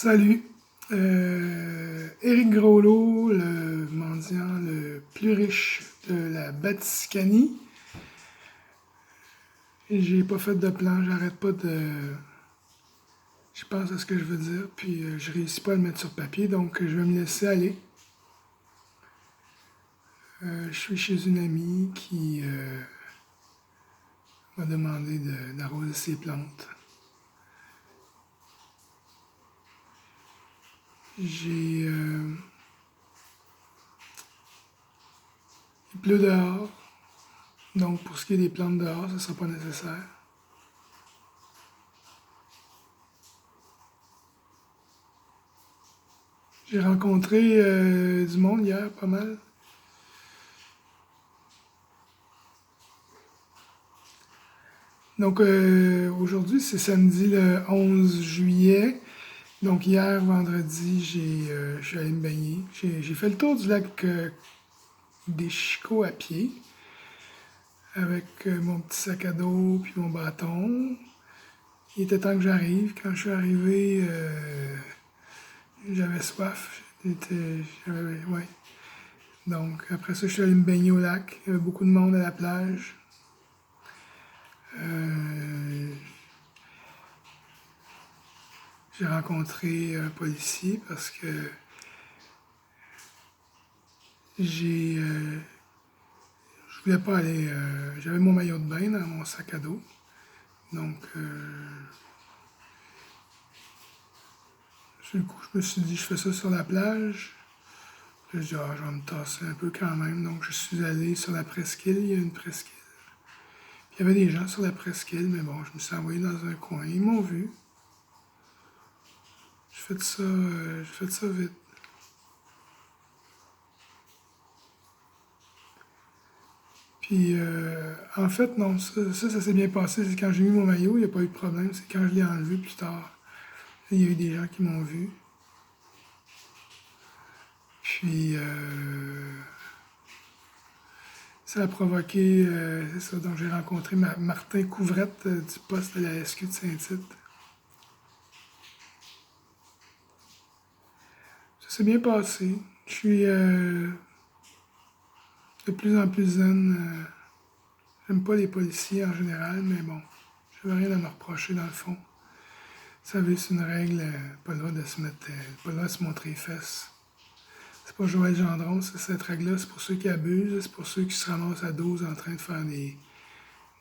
Salut, Éric Groslot, le mendiant le plus riche de la Batiscanie. J'ai pas fait de plan, j'arrête pas de... Je pense à ce que je veux dire, puis je réussis pas à le mettre sur papier, donc je vais me laisser aller. Je suis chez une amie qui m'a demandé d'arroser ses plantes. J'ai... Il pleut dehors, donc pour ce qui est des plantes dehors, ce ne sera pas nécessaire. J'ai rencontré du monde hier, pas mal. Donc aujourd'hui, c'est samedi le 11 juillet. Donc hier, vendredi, je suis allé me baigner. J'ai fait le tour du lac des Chicots à pied avec mon petit sac à dos puis mon bâton. Il était temps que j'arrive. Quand je suis arrivé, j'avais soif. Ouais. Donc après ça, je suis allé me baigner au lac. Il y avait beaucoup de monde à la plage. J'ai rencontré un policier parce que j'ai je voulais pas aller. J'avais mon maillot de bain dans mon sac à dos. Donc sur le coup, je me suis dit je fais ça sur la plage. Puis je dis je vais me tasser un peu quand même. Donc je suis allé sur la presqu'île, il y a une presqu'île. Puis, il y avait des gens sur la presqu'île, mais bon, je me suis envoyé dans un coin. Ils m'ont vu. J'ai fait ça vite. Puis, en fait, non, ça s'est bien passé. C'est quand j'ai mis mon maillot, il n'y a pas eu de problème. C'est quand je l'ai enlevé plus tard. Il y a eu des gens qui m'ont vu. Puis, ça a provoqué, c'est ça, donc j'ai rencontré Martin Couvrette du poste de la SQ de Saint-Tite. Ça s'est bien passé. Je suis de plus en plus zen. J'aime pas les policiers en général, mais bon, j'avais rien à me reprocher dans le fond. Vous savez, c'est une règle, pas le droit de se mettre, pas le droit de se montrer les fesses. C'est pas Joël Gendron, cette règle-là, c'est pour ceux qui abusent, c'est pour ceux qui se ramassent à 12 en train de faire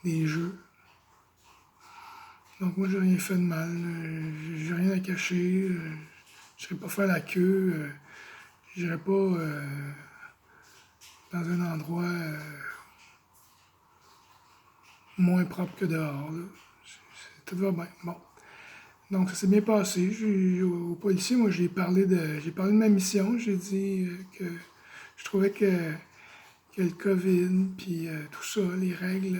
des jeux. Donc moi, j'ai rien fait de mal, j'ai rien à cacher, je serais pas faire la queue, j'irais pas dans un endroit moins propre que dehors. Là. Tout va bien. Bon. Donc ça s'est bien passé. Au policier, moi j'ai parlé de ma mission. J'ai dit que je trouvais que le COVID, puis tout ça, les règles,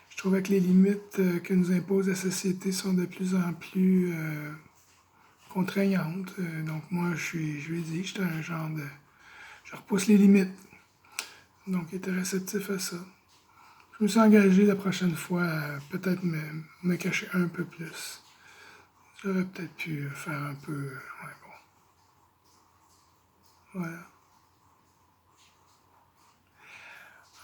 je trouvais que les limites que nous impose la société sont de plus en plus contraignantes. Donc moi, je lui ai dit que j'étais un genre de... Je repousse les limites. Donc il était réceptif à ça. Je me suis engagé la prochaine fois à peut-être me cacher un peu plus. J'aurais peut-être pu faire un peu... Ouais, bon. Voilà.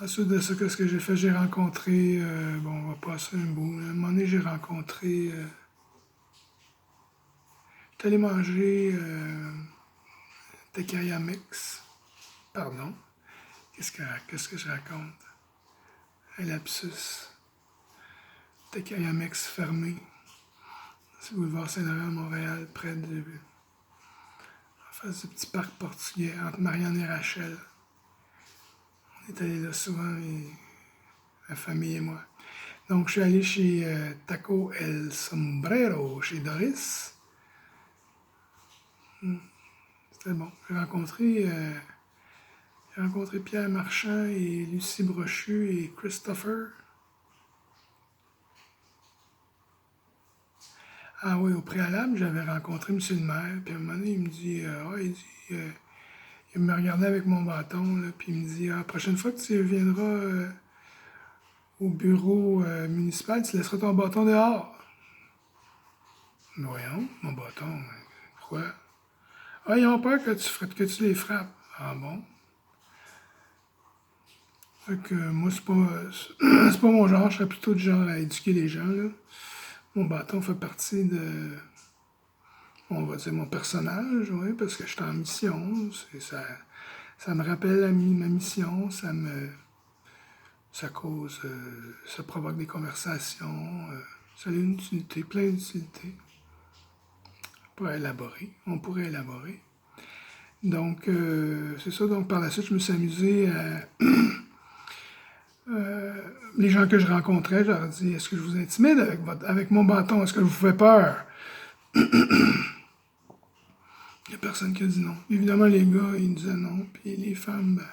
Ensuite de ça, qu'est-ce que j'ai fait? J'ai rencontré... bon, on va passer un bout. À un moment donné, j'ai rencontré... j'étais allé manger Tequila Mix. Pardon. Qu'est-ce que je raconte? Un lapsus. Tequila Mix fermé. C'est boulevard Saint-Laurent à Montréal, près de... en face du petit parc portugais, entre Marianne et Rachel. On est allé là souvent, ma famille et moi. Donc, je suis allé chez Taco El Sombrero, chez Doris. C'était bon. J'ai rencontré Pierre Marchand et Lucie Brochu et Christopher. Ah oui, au préalable, j'avais rencontré M. le maire, puis à un moment donné, il me dit, il me regardait avec mon bâton, là, puis il me dit, la prochaine fois que tu viendras au bureau municipal, tu laisseras ton bâton dehors. Voyons, mon bâton, Pourquoi? Ah, ils ont peur que tu les frappes. Ah bon? Fait que moi, c'est pas mon genre. Je serais plutôt du genre à éduquer les gens, là. Mon bâton fait partie de, on va dire, mon personnage, oui, parce que je suis en mission. Ça me rappelle ma mission. Ça cause, ça provoque des conversations. Ça a une utilité, plein d'utilités. On pourrait élaborer. Donc, c'est ça. Donc, par la suite, je me suis amusé à... les gens que je rencontrais, je leur dis, est-ce que je vous intimide avec mon bâton? Est-ce que je vous fais peur? Il n'y a personne qui a dit non. Évidemment, les gars, ils disaient non. Puis les femmes, ben,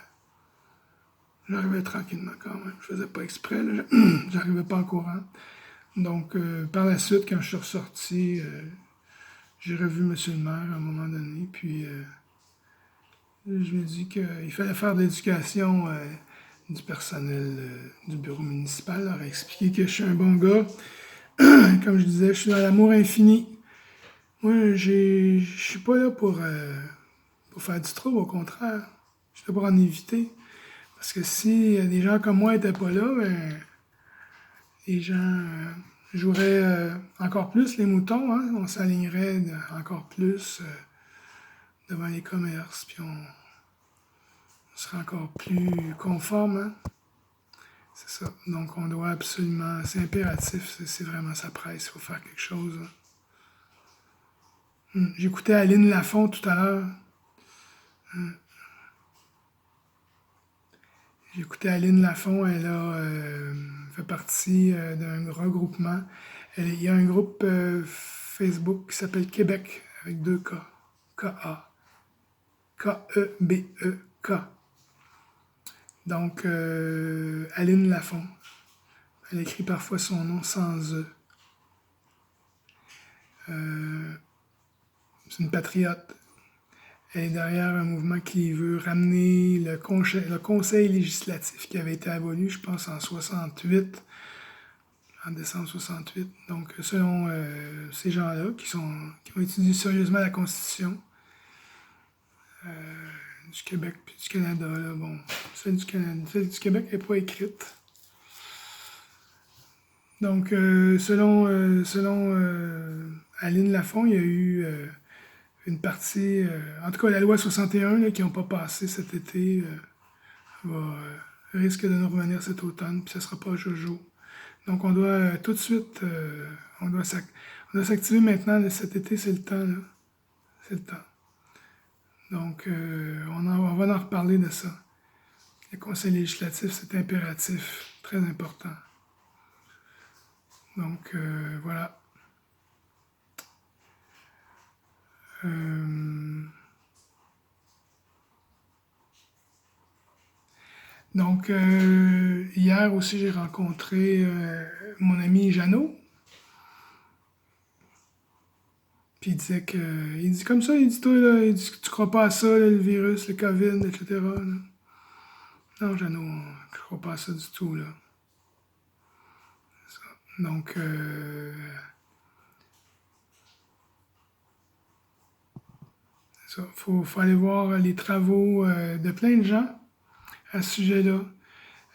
j'arrivais tranquillement quand même. Je faisais pas exprès. J'arrivais pas en courant. Donc, par la suite, quand je suis ressorti, j'ai revu M. le maire à un moment donné. Puis, je lui ai dit qu'il fallait faire de l'éducation du personnel du bureau municipal. Leur expliquer que je suis un bon gars. Comme je disais, je suis dans l'amour infini. Moi, je suis pas là pour faire du trouble, au contraire. Je suis là pour en éviter. Parce que si des gens comme moi n'étaient pas là, ben, les gens joueraient encore plus les moutons, hein? On s'alignerait encore plus devant les commerces, puis on serait encore plus conforme, hein? C'est ça. Donc on doit absolument, c'est impératif, c'est vraiment ça presse, il faut faire quelque chose. J'écoutais Aline Lafont tout à l'heure. J'écoutais Aline Lafont, elle a fait partie d'un regroupement. Il y a un groupe Facebook qui s'appelle Québec avec 2 K. K-A. K-E-B-E-K. Donc, Aline Lafont. Elle écrit parfois son nom sans E. C'est une patriote. Elle est derrière un mouvement qui veut ramener le conseil législatif qui avait été aboli, je pense, en 68, en décembre 68. Donc, selon ces gens-là, qui ont étudié sérieusement la Constitution du Québec puis du Canada, là, bon, celle du Québec n'est pas écrite. Donc, selon Aline Lafont, il y a eu une partie, en tout cas la loi 61 là, qui n'ont pas passé cet été, risque de nous revenir cet automne, puis ce ne sera pas Jojo. Donc on doit tout de suite, on doit s'activer maintenant, là, cet été, c'est le temps, là. C'est le temps. Donc on va en reparler de ça. Le conseil législatif, c'est impératif, très important. Donc voilà. Donc, hier aussi, j'ai rencontré mon ami Jeannot. Puis il dit comme ça, il dit toi, là, il dit que tu crois pas à ça, là, le virus, le COVID, etc. Là. Non, Jeannot, je crois pas à ça du tout, là. Donc, ça. Faut aller voir les travaux de plein de gens à ce sujet-là.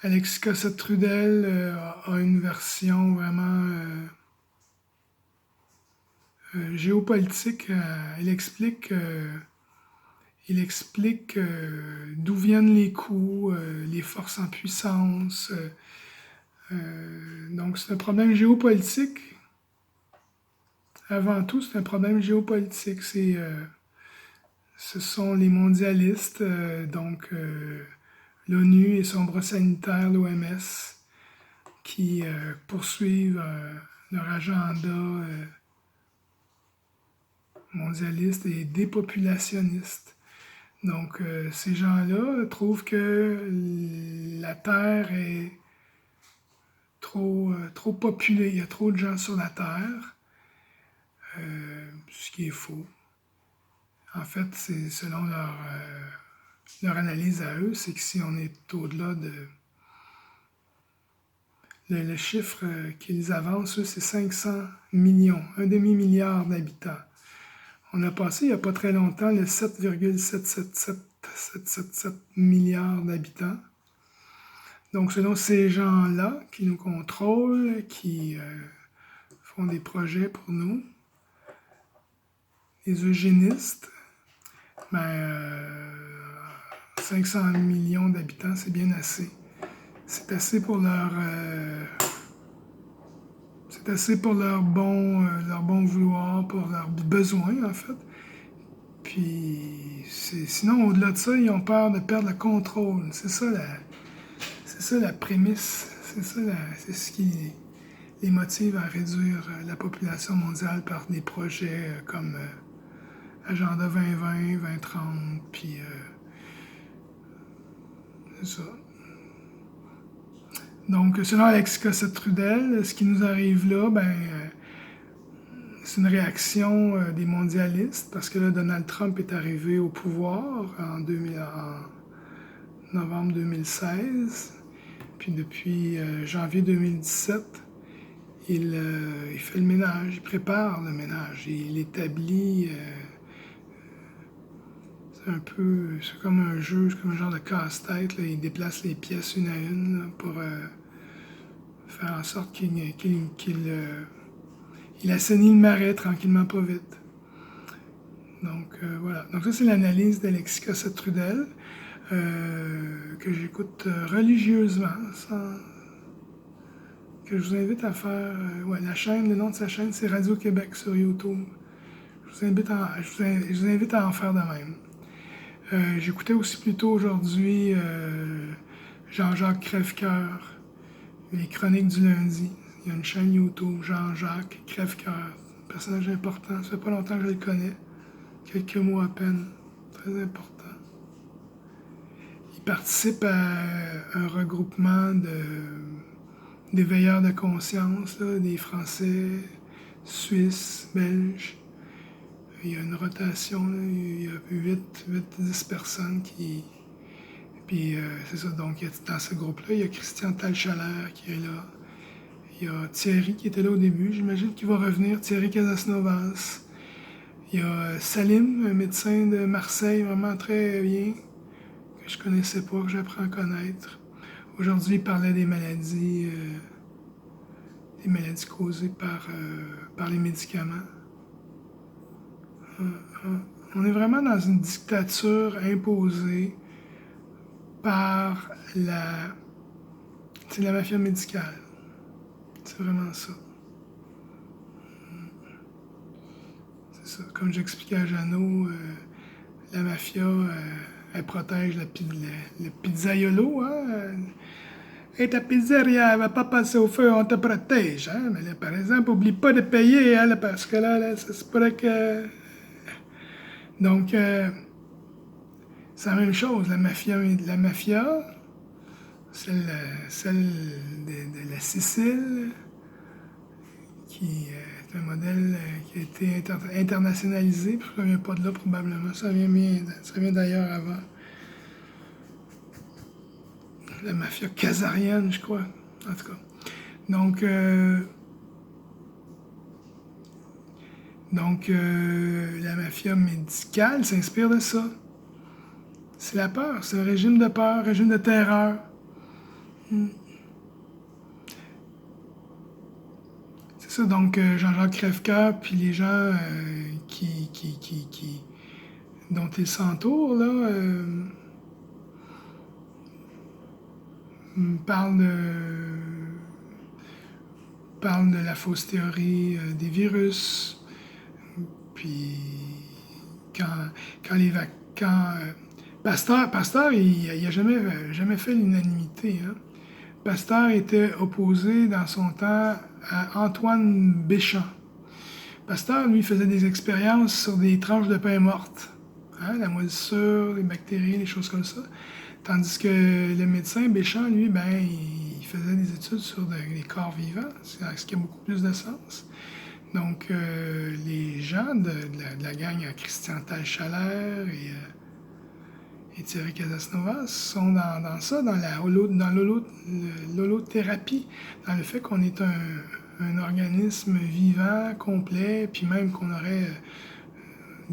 Alexis Cossette-Trudel a une version vraiment géopolitique. Il explique d'où viennent les coups, les forces en puissance. Donc c'est un problème géopolitique. Avant tout, c'est un problème géopolitique. Ce sont les mondialistes, donc l'ONU et son bras sanitaire, l'OMS, qui poursuivent leur agenda mondialiste et dépopulationniste. Donc, ces gens-là trouvent que la Terre est trop populée. Il y a trop de gens sur la Terre, ce qui est faux. En fait, c'est selon leur analyse à eux, c'est que si on est au-delà de... Le chiffre qu'ils avancent, eux, c'est 500 millions, un demi-milliard d'habitants. On a passé il n'y a pas très longtemps le 7,777 milliards d'habitants. Donc, selon ces gens-là qui nous contrôlent, qui font des projets pour nous, les eugénistes, 500 millions d'habitants, c'est bien assez. C'est assez pour leur bon vouloir, pour leurs besoins, en fait. Puis, sinon, au-delà de ça, ils ont peur de perdre le contrôle. C'est ça la prémisse. C'est ce qui les motive à réduire la population mondiale par des projets comme Agenda 2020, 2030, puis c'est ça. Donc, selon Alexis Cossette-Trudel, ce qui nous arrive là, c'est une réaction des mondialistes, parce que là, Donald Trump est arrivé au pouvoir en novembre 2016, puis depuis janvier 2017, il fait le ménage, il prépare le ménage, il établit... c'est comme un jeu, c'est comme un genre de casse-tête. Il déplace les pièces une à une là, pour faire en sorte qu'il assainit le marais tranquillement, pas vite. Donc voilà. Donc ça, c'est l'analyse d'Alexis Cossette-Trudel que j'écoute religieusement, que je vous invite à faire. Le nom de sa chaîne, c'est Radio-Québec sur YouTube. Je vous invite à en faire de même. J'écoutais aussi plus tôt aujourd'hui Jean-Jacques Crèvecoeur, les chroniques du lundi. Il y a une chaîne YouTube, Jean-Jacques Crèvecoeur, personnage important. Ça fait pas longtemps que je le connais, quelques mots à peine, très important. Il participe à un regroupement d'éveilleurs de conscience, là, des Français, Suisses, Belges. Il y a une rotation, là, il y a 8-10 personnes qui... Puis c'est ça, donc dans ce groupe-là, il y a Christian Talchalère qui est là. Il y a Thierry qui était là au début, j'imagine qu'il va revenir, Thierry Casasnovas. Il y a Salim, un médecin de Marseille, vraiment très bien, que je connaissais pas, que j'apprends à connaître. Aujourd'hui, il parlait des maladies causées par les médicaments. On est vraiment dans une dictature imposée par la mafia médicale. C'est vraiment ça. C'est ça. Comme j'expliquais à Jeannot, la mafia, elle protège le pizzaiolo, hein? Et ta pizzeria, elle va pas passer au feu, on te protège, hein? Mais là, par exemple, oublie pas de payer, hein, parce que là ça se pourrait que... Donc, c'est la même chose, la mafia, celle de la Sicile, qui est un modèle qui a été internationalisé, puis ça ne vient pas de là probablement, ça vient d'ailleurs avant. La mafia khazarienne, je crois, en tout cas. Donc, la mafia médicale s'inspire de ça. C'est la peur, c'est un régime de peur, un régime de terreur. C'est ça, donc Jean-Jacques Crèvecoeur, puis les gens dont il s'entoure, là, parlent de la fausse théorie des virus. Puis quand Pasteur, il n'a jamais fait l'unanimité. Hein. Pasteur était opposé dans son temps à Antoine Béchamp. Pasteur, lui, faisait des expériences sur des tranches de pain mortes. Hein, la moisissure, les bactéries, les choses comme ça. Tandis que le médecin Béchamp, lui, il faisait des études sur les corps vivants, ce qui a beaucoup plus de sens. Donc, les gens de la gang à Christian Talchalère et Thierry Casasnovas sont dans ça, dans l'holothérapie, dans le fait qu'on est un organisme vivant, complet, puis même qu'on aurait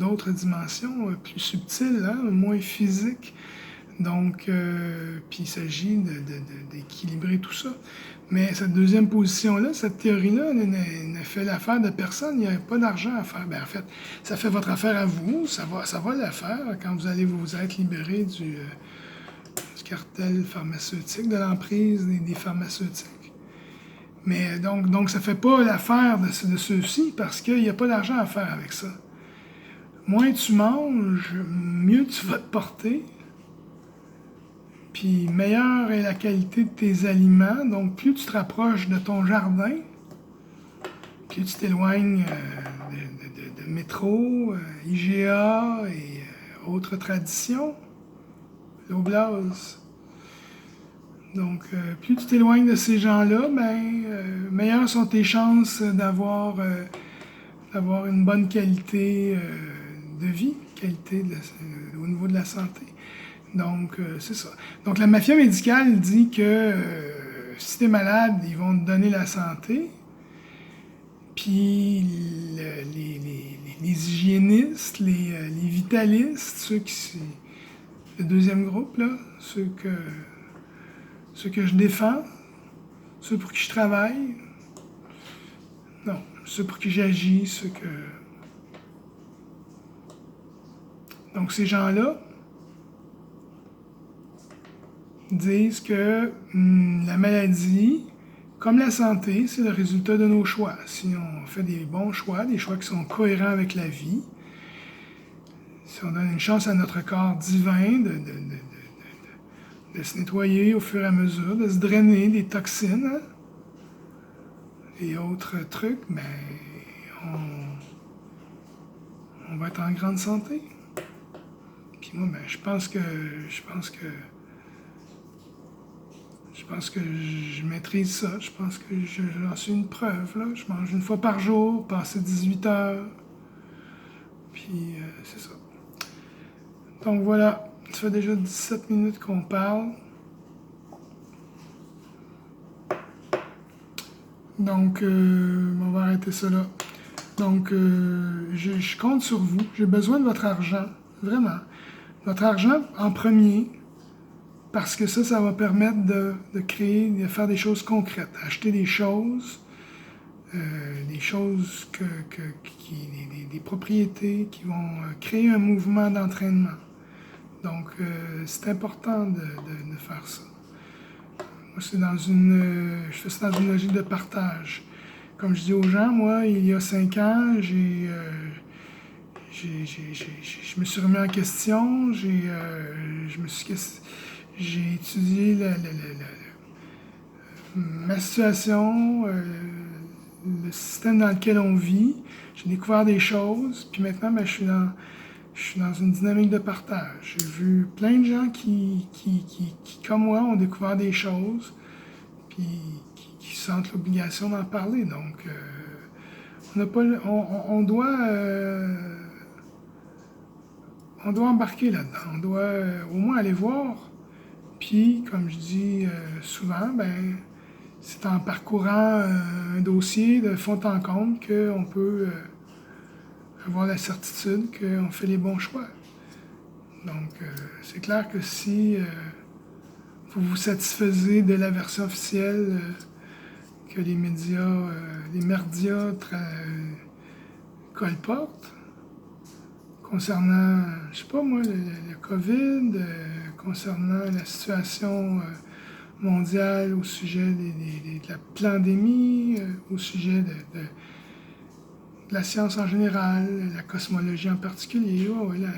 d'autres dimensions plus subtiles, hein, moins physiques. Donc, puis il s'agit d'équilibrer tout ça. Mais cette deuxième position-là, cette théorie-là, ne fait l'affaire de personne. Il n'y a pas d'argent à faire. Ben, en fait, ça fait votre affaire à vous. Ça va l'affaire quand vous allez vous être libéré du cartel pharmaceutique, de l'emprise des pharmaceutiques. Mais donc ça ne fait pas l'affaire de ceux-ci parce qu'il n'y a pas d'argent à faire avec ça. Moins tu manges, mieux tu vas te porter. Puis meilleure est la qualité de tes aliments. Donc plus tu te rapproches de ton jardin, plus tu t'éloignes de métro, IGA et autres traditions, l'oblast. Donc plus tu t'éloignes de ces gens-là, meilleures sont tes chances d'avoir une bonne qualité de vie, qualité au niveau de la santé. Donc, c'est ça. Donc, la mafia médicale dit que si tu es malade, ils vont te donner la santé. Puis, les hygiénistes, les vitalistes, le deuxième groupe, là, ceux que je défends, ceux pour qui je travaille, non, ceux pour qui j'agis, Donc, ces gens-là disent que la maladie, comme la santé, c'est le résultat de nos choix. Si on fait des bons choix, des choix qui sont cohérents avec la vie, si on donne une chance à notre corps divin de se nettoyer au fur et à mesure, de se drainer des toxines et autres trucs, on va être en grande santé. Puis moi, je pense que je maîtrise ça. Je pense que j'en suis une preuve. Là. Je mange une fois par jour, passer 18 heures. Puis, c'est ça. Donc voilà, ça fait déjà 17 minutes qu'on parle. Donc, on va arrêter ça là. Donc, je compte sur vous. J'ai besoin de votre argent. Vraiment. Votre argent en premier. Parce que ça va permettre de créer, de faire des choses concrètes, acheter des choses des propriétés qui vont créer un mouvement d'entraînement. Donc, c'est important de faire ça. Moi, je fais ça dans une logique de partage. Comme je dis aux gens, moi, il y a 5 ans, je me suis remis en question, j'ai étudié ma situation, le système dans lequel on vit. J'ai découvert des choses, puis maintenant, je suis dans une dynamique de partage. J'ai vu plein de gens qui comme moi, ont découvert des choses, puis qui sentent l'obligation d'en parler. Donc, on doit embarquer là-dedans. On doit au moins aller voir. Puis, comme je dis souvent, c'est en parcourant un dossier de fond en comble qu'on peut avoir la certitude qu'on fait les bons choix. Donc, c'est clair que si vous vous satisfaisez de la version officielle que les médias, les merdias colportent, concernant, je sais pas moi, le COVID, concernant la situation mondiale au sujet de la pandémie, au sujet de la science en général, la cosmologie en particulier,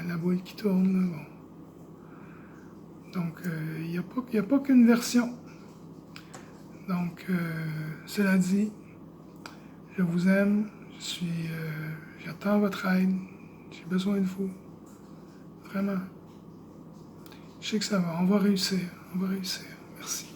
la boule qui tourne. Bon. Donc, il n'y a pas qu'une version. Donc, cela dit, je vous aime, j'attends votre aide, j'ai besoin de vous, vraiment. Je sais que ça va, on va réussir, merci.